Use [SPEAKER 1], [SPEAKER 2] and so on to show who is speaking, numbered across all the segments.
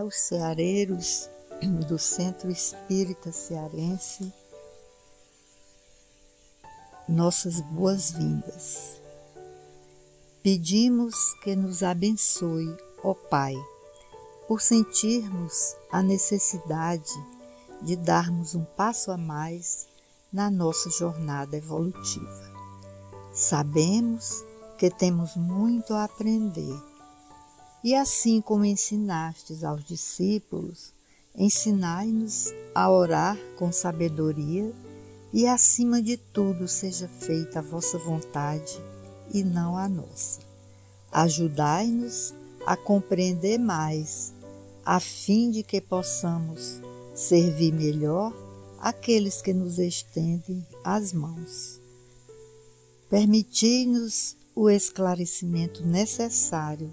[SPEAKER 1] aos ceareiros do Centro Espírita Cearense nossas boas-vindas. Pedimos que nos abençoe, ó Pai, por sentirmos a necessidade de darmos um passo a mais na nossa jornada evolutiva. Sabemos que temos muito a aprender e, assim como ensinastes aos discípulos, ensinai-nos a orar com sabedoria e, acima de tudo, seja feita a vossa vontade e não a nossa. Ajudai-nos a compreender mais, a fim de que possamos servir melhor aqueles que nos estendem as mãos. Permiti-nos o esclarecimento necessário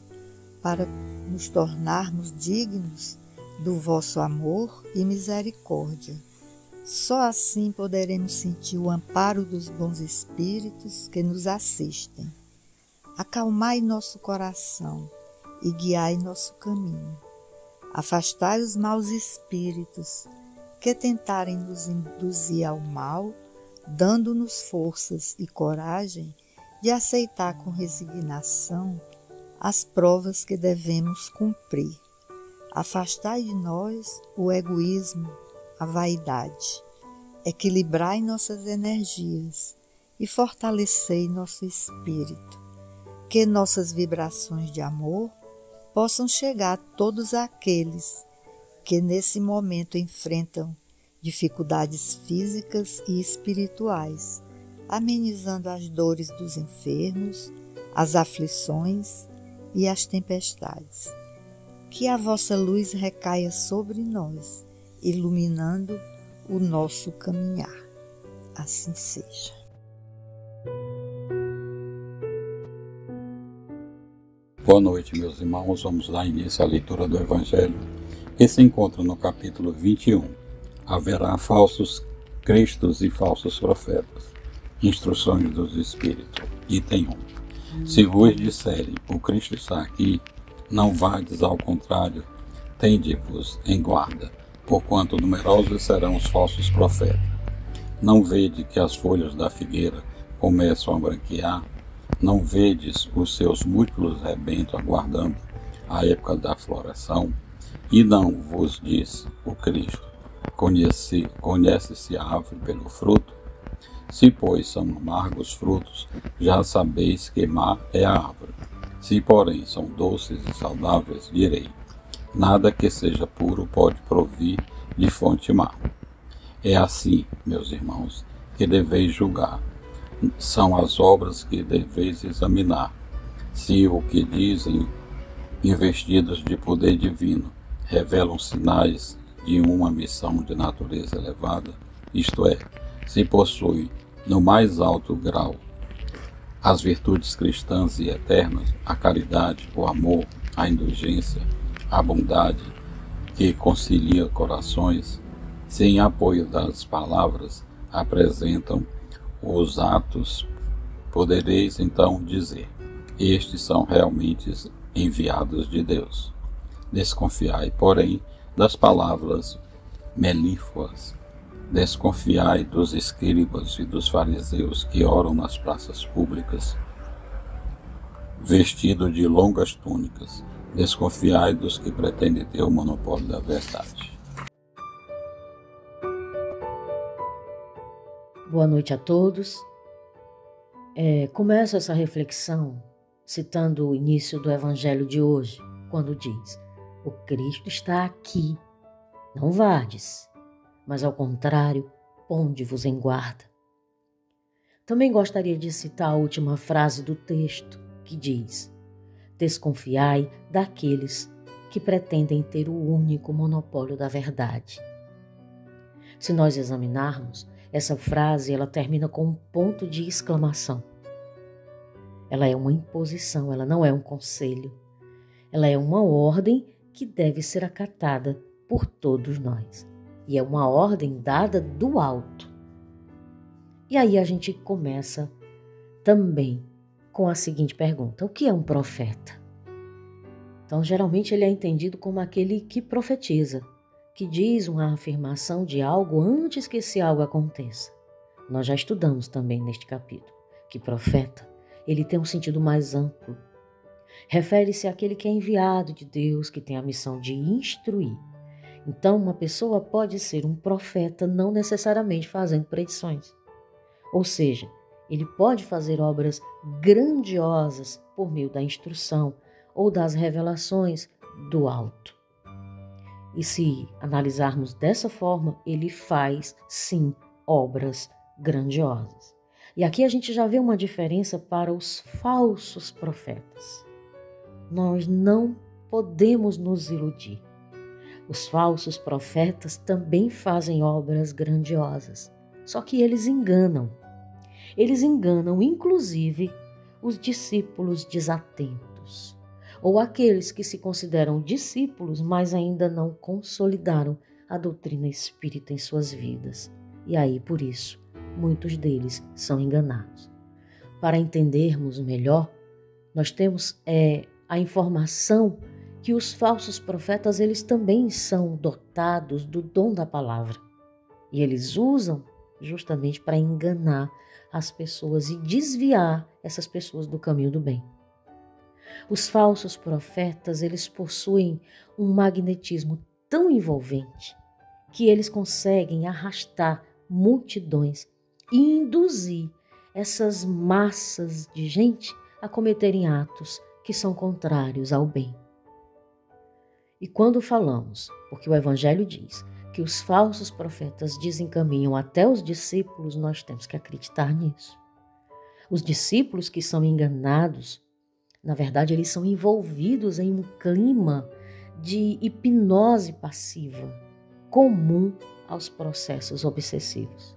[SPEAKER 1] para nos tornarmos dignos do vosso amor e misericórdia. Só assim poderemos sentir o amparo dos bons espíritos que nos assistem. Acalmai nosso coração e guiai nosso caminho. Afastai os maus espíritos que tentarem nos induzir ao mal, dando-nos forças e coragem de aceitar com resignação as provas que devemos cumprir. Afastai de nós o egoísmo, a vaidade. Equilibrai nossas energias e fortalecei nosso espírito. Que nossas vibrações de amor possam chegar a todos aqueles que nesse momento enfrentam dificuldades físicas e espirituais, amenizando as dores dos enfermos, as aflições e as tempestades. Que a vossa luz recaia sobre nós, iluminando o nosso caminhar. Assim seja.
[SPEAKER 2] Boa noite, meus irmãos. Vamos dar início à leitura do Evangelho, que se encontra no capítulo 21. Haverá falsos cristos e falsos profetas. Instruções dos Espíritos. Item 1. Se vos disserem, o Cristo está aqui, não vades ao contrário, tende-vos em guarda, porquanto numerosos serão os falsos profetas. Não vede que as folhas da figueira começam a branquear? Não vedes os seus múltiplos rebentos aguardando a época da floração? E não vos diz o Cristo, conhece-se a árvore pelo fruto? Se, pois, são amargos frutos, já sabeis que má é a árvore. Se, porém, são doces e saudáveis, direi, nada que seja puro pode provir de fonte má. É assim, meus irmãos, que deveis julgar. São as obras que deveis examinar. Se o que dizem, investidos de poder divino, revelam sinais de uma missão de natureza elevada, isto é, se possui no mais alto grau as virtudes cristãs e eternas, a caridade, o amor, a indulgência, a bondade, que concilia corações, sem apoio das palavras, apresentam os atos, podereis então dizer, estes são realmente enviados de Deus. Desconfiai, porém, das palavras melífluas. Desconfiai dos escribas e dos fariseus que oram nas praças públicas, vestidos de longas túnicas. Desconfiai dos que pretendem ter o monopólio da verdade.
[SPEAKER 3] Boa noite a todos. Começo essa reflexão citando o início do Evangelho de hoje, quando diz: o Cristo está aqui, não vades, mas ao contrário, ponde-vos em guarda. Também gostaria de citar a última frase do texto, que diz: desconfiai daqueles que pretendem ter o único monopólio da verdade. Se nós examinarmos, essa frase ela termina com um ponto de exclamação. Ela é uma imposição, ela não é um conselho. Ela é uma ordem que deve ser acatada por todos nós. E é uma ordem dada do alto. E aí a gente começa também com a seguinte pergunta: o que é um profeta? Então, geralmente ele é entendido como aquele que profetiza, que diz uma afirmação de algo antes que esse algo aconteça. Nós já estudamos também neste capítulo que profeta, ele tem um sentido mais amplo. Refere-se àquele que é enviado de Deus, que tem a missão de instruir. Então, uma pessoa pode ser um profeta não necessariamente fazendo predições. Ou seja, ele pode fazer obras grandiosas por meio da instrução ou das revelações do alto. E se analisarmos dessa forma, ele faz, sim, obras grandiosas. E aqui a gente já vê uma diferença para os falsos profetas. Nós não podemos nos iludir. Os falsos profetas também fazem obras grandiosas, só que eles enganam. Eles enganam, inclusive, os discípulos desatentos, ou aqueles que se consideram discípulos, mas ainda não consolidaram a doutrina espírita em suas vidas. E aí, por isso, muitos deles são enganados. Para entendermos melhor, nós temos a informação que os falsos profetas, eles também são dotados do dom da palavra. E eles usam justamente para enganar as pessoas e desviar essas pessoas do caminho do bem. Os falsos profetas, eles possuem um magnetismo tão envolvente que eles conseguem arrastar multidões e induzir essas massas de gente a cometerem atos que são contrários ao bem. E quando falamos, porque o Evangelho diz que os falsos profetas desencaminham até os discípulos, nós temos que acreditar nisso. Os discípulos que são enganados, na verdade, eles são envolvidos em um clima de hipnose passiva, comum aos processos obsessivos.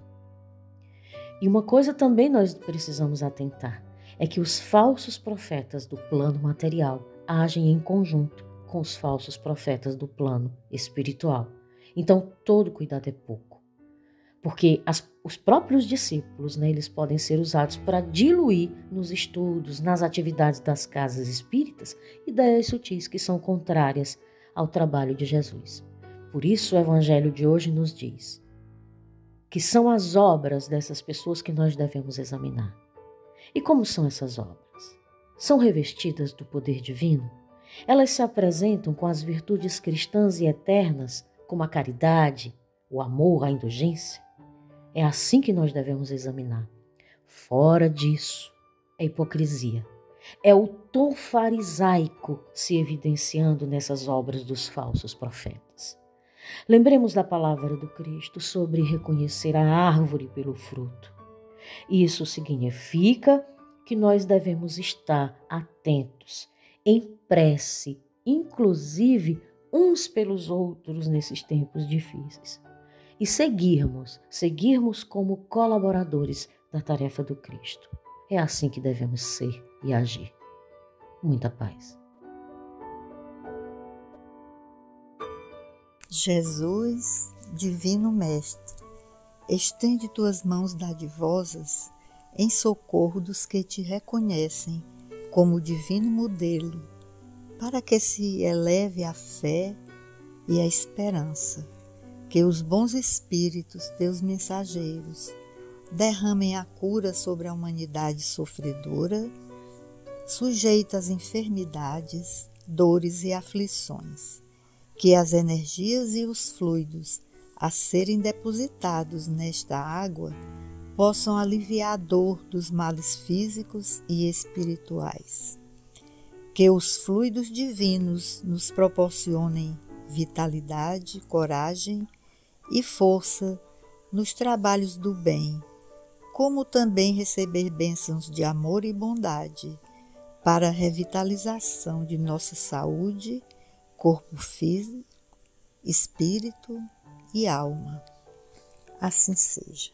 [SPEAKER 3] E uma coisa também nós precisamos atentar, é que os falsos profetas do plano material agem em conjunto com os falsos profetas do plano espiritual. Então, todo cuidado é pouco. Porque os próprios discípulos, eles podem ser usados para diluir nos estudos, nas atividades das casas espíritas, ideias sutis que são contrárias ao trabalho de Jesus. Por isso, o Evangelho de hoje nos diz que são as obras dessas pessoas que nós devemos examinar. E como são essas obras? São revestidas do poder divino? Elas se apresentam com as virtudes cristãs e eternas, como a caridade, o amor, a indulgência? É assim que nós devemos examinar. Fora disso, é hipocrisia. É o tom farisaico se evidenciando nessas obras dos falsos profetas. Lembremos da palavra do Cristo sobre reconhecer a árvore pelo fruto. Isso significa que nós devemos estar atentos, em prece, inclusive uns pelos outros nesses tempos difíceis. E seguirmos como colaboradores da tarefa do Cristo. É assim que devemos ser e agir. Muita paz.
[SPEAKER 1] Jesus, Divino Mestre, estende tuas mãos dadivosas em socorro dos que te reconhecem como divino modelo, para que se eleve a fé e a esperança, que os bons espíritos, teus mensageiros, derramem a cura sobre a humanidade sofredora, sujeita às enfermidades, dores e aflições, que as energias e os fluidos a serem depositados nesta água possam aliviar a dor dos males físicos e espirituais. Que os fluidos divinos nos proporcionem vitalidade, coragem e força nos trabalhos do bem, como também receber bênçãos de amor e bondade para a revitalização de nossa saúde, corpo físico, espírito e alma. Assim seja.